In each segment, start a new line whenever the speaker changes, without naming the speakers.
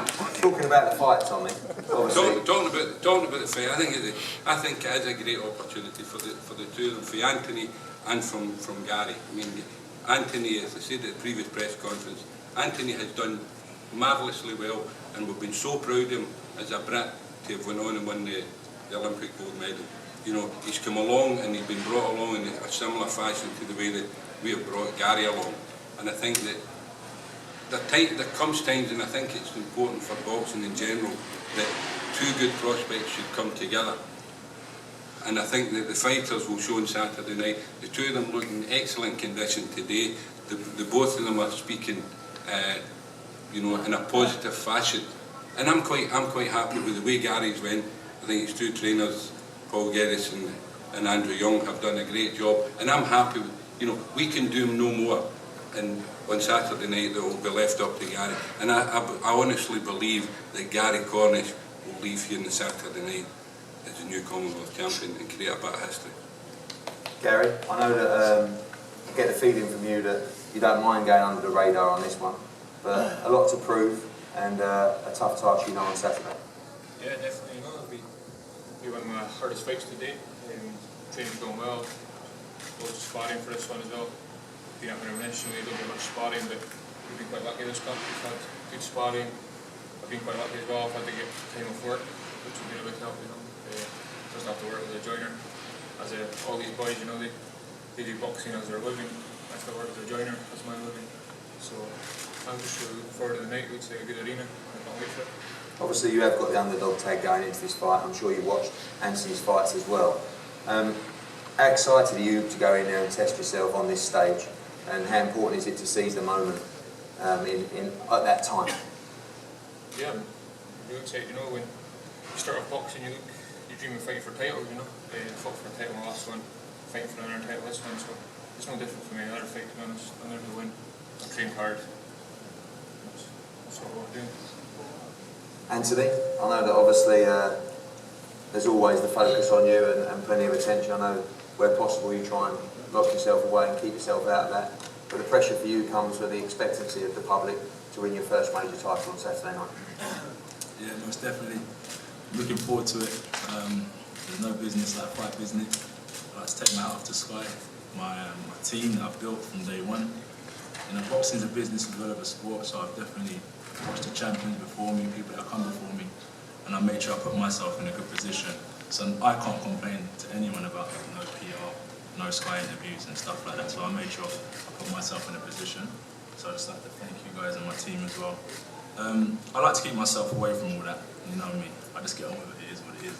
Talking about the fight, Tommy. Obviously.
Talking about the fight, I think it is a great opportunity for the two of them, for Anthony and from Gary. I mean, Anthony, as I said at the previous press conference, Anthony has done marvellously well, and we've been so proud of him as a Brit to have went on and won the Olympic gold medal. You know, he's come along and he's been brought along in a similar fashion to the way that we have brought Gary along. And I think that there comes times, and I think it's important for boxing in general, that two good prospects should come together. And I think that the fighters will show on Saturday night. The two of them look in excellent condition today. The both of them are speaking, you know, in a positive fashion. And I'm quite happy with the way Gary's went. I think his two trainers, Paul Geddes and Andrew Young, have done a great job. And I'm happy. You know, we can do no more. And on Saturday night, that will be left up to Gary. And I honestly believe that Gary Cornish will leave here on the Saturday night as the new Commonwealth champion and create a bit of history.
Gary, I know that I get the feeling from you that you don't mind going under the radar on this one, but a lot to prove and a tough task, you know, on Saturday.
Yeah, definitely. You know, it'll be one of my hardest fights to date. Training's going well. Loads of sparring for this one as well. Been up in initially, don't get much sparring, but we've been quite lucky this camp. We've had good sparring. I've been quite lucky as well. I've had to get time off work, which has been a big help, you know. Doesn't have to work with a joiner. As all these boys, you know, they do boxing as their living. I still work as a joiner as my living. So I'm just really looking forward to the night. It looks like a good arena. I can't wait for it.
Obviously, you have got the underdog tag going into this fight. I'm sure you watched Anthony's fights as well. How excited are you to go in there and test yourself on this stage? And how important is it to seize the moment at that time?
Yeah, I'm really excited. You know, when you start off boxing, you dream of fighting for titles. You know, I fought for a title in the last one, fighting for another title this one. So it's no different for me. Another fight, to be honest. Another to win. I've trained hard. That's what we're doing.
Anthony, I know that obviously there's always the focus on you and plenty of attention. I know where possible you try and lock yourself away and keep yourself out of that. But the pressure for you comes with the expectancy of the public to win your first major title on Saturday night.
Yeah, most definitely. Looking forward to it. There's no business like fight business. I like to take my hat off to Sky, my team that I've built from day one. You know, boxing is a business as well as a sport, so I've definitely watched the champions before me, people that come before me, and I made sure I put myself in a good position. So I can't complain to anyone about no PR, no Sky interviews and stuff like that. So I made sure I put myself in a position. So I just like to thank you guys and my team as well. I like to keep myself away from all that, you know me. I just get on with it, it is what it is.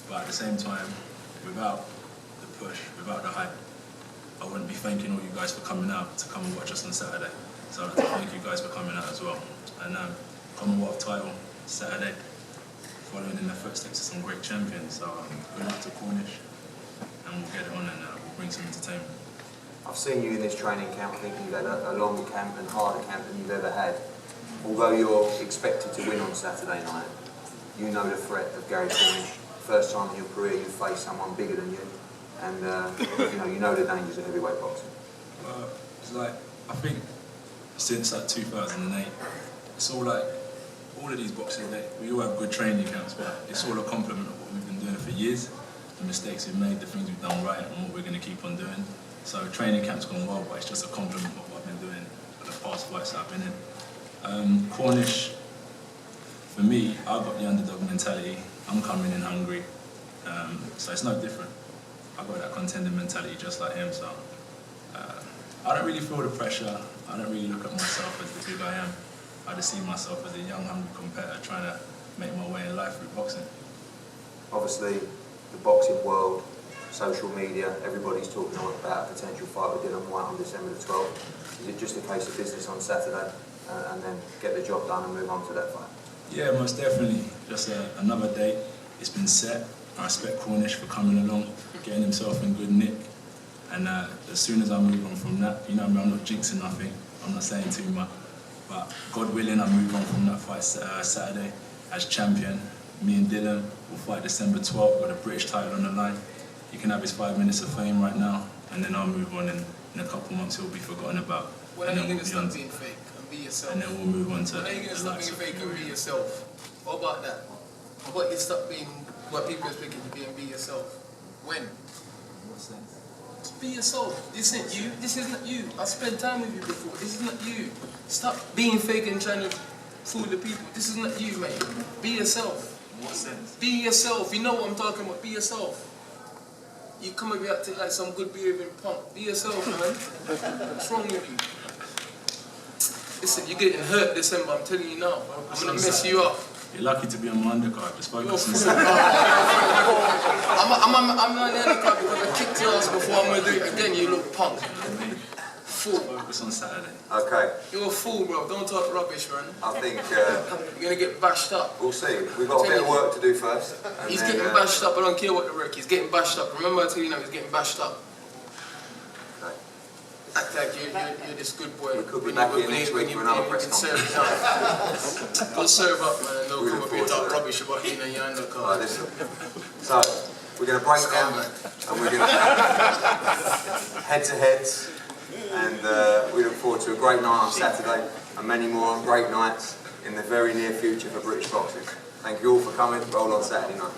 But at the same time, without the push, without the hype, I wouldn't be thanking all you guys for coming out to come and watch us on Saturday. So I'd like to thank you guys for coming out as well. And Commonwealth title, Saturday, following in the footsteps of some great champions. So good luck to Cornish, and we'll get it on and we'll bring some entertainment.
I've seen you in this training camp. I think you've had a longer camp and harder camp than you've ever had. Although you're expected to win on Saturday night, you know the threat of Gary Cornish. First time in your career you face someone bigger than you, and you know the dangers of heavyweight boxing.
It's like, I think since like 2008, it's all like, all of these boxers, we all have good training camps, but it's all a compliment of what we've been doing for years, the mistakes we've made, the things we've done right, and what we're going to keep on doing. So training camp's gone well, but it's just a compliment of what I've been doing for the past fights that I've been in. Cornish, for me, I've got the underdog mentality. I'm coming in hungry, so it's no different. I've got that contender mentality just like him, so I don't really feel the pressure. I don't really look at myself as the big I am. I just see myself as a young, hungry competitor trying to make my way in life through boxing.
Obviously, the boxing world, social media, everybody's talking about a potential fight with Dylan White on December the 12th. Is it just a case of business on Saturday and then get the job done and move on to that fight?
Yeah, most definitely. Just another date. It's been set. I respect Cornish for coming along, getting himself in good nick. And as soon as I move on from that, you know me, I'm not jinxing nothing. I'm not saying too much. But God willing, I move on from that fight Saturday as champion. Me and Dylan will fight December 12th with a British title on the line. He can have his 5 minutes of fame right now, and then I'll move on, and in a couple of months he'll be forgotten about.
When are you going to start being fake? be yourself.
and then we'll move on to
When are you going to
the
stop
likes
being
of
fake and be
Korea.
yourself? What about that? How about you stop being what people expect you to be and be yourself? When?
What's that?
Just be yourself. This isn't you. This isn't you. I spent time with you before. This is not you. Stop being fake and trying to fool the people. This is not you, mate. Be yourself.
In what sense?
Be yourself. You know what I'm talking about. Be yourself. You come and be acting like some good behaving punk. Be yourself, man. What's wrong with you? Listen, you're getting hurt December, I'm telling you now. I'm gonna mess you up.
You're lucky to be on my undercard. Just
You're a
focus on
fool.
Saturday.
I'm on the undercard because I kicked your ass before. I'm gonna do it again, you little punk. Fool.
Focus on Saturday.
Okay,
You're a fool, bro. Don't talk rubbish, man.
I think
You're gonna get bashed up.
we'll see. We've got a bit of work to do first. And
He's
then,
getting bashed up. I don't care what the wreck. He's getting bashed up. Remember I tell you now, he's getting bashed up.
Okay.
Act like you're this good boy.
We could be back here next week for another press conference.
Go serve up, man. No
We
come
look
up here
forward to
talk
that.
rubbish about you and your
Right,
undercard.
listen. So, we're going to break down and we're going to head-to-heads, and we look forward to a great night on Saturday and many more great nights in the very near future for British boxing. Thank you all for coming. Roll on Saturday night.